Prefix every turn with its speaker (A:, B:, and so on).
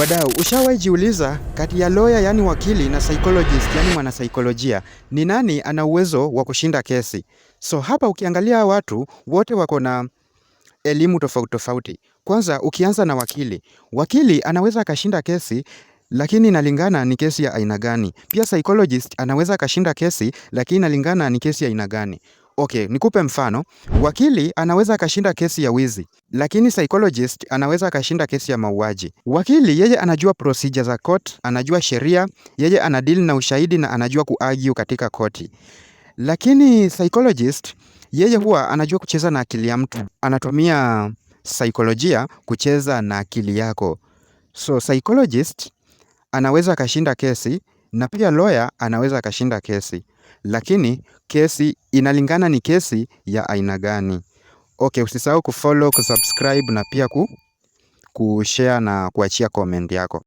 A: Wadau, ushawahi jiuliza kati ya lawyer yani wakili na psychologist yani mwanasaikolojia ni nani ana uwezo wa kushinda kesi? So hapa ukiangalia watu wote wako na elimu tofauti tofauti. Kwanza ukianza na wakili. Wakili anaweza akashinda kesi lakini inalingana ni kesi ya aina gani. Pia psychologist anaweza akashinda kesi lakini inalingana ni kesi ya aina gani. Okay, nikupe mfano. Wakili anaweza akashinda kesi ya wizi, lakini psychologist anaweza akashinda kesi ya mauaji. Wakili yeye anajua procedure za court, anajua sheria, yeye anadeal na ushahidi na anajua kuargue katika koti. Lakini psychologist yeye huwa anajua kucheza na akili ya mtu. Anatumia saikolojia kucheza na akili yako. So psychologist anaweza akashinda kesi na pia lawyer anaweza akashinda kesi. Lakini kesi inalingana ni kesi ya aina gani. Okay, usisahau kufollow, kusubscribe na pia kushare na kuachia comment yako.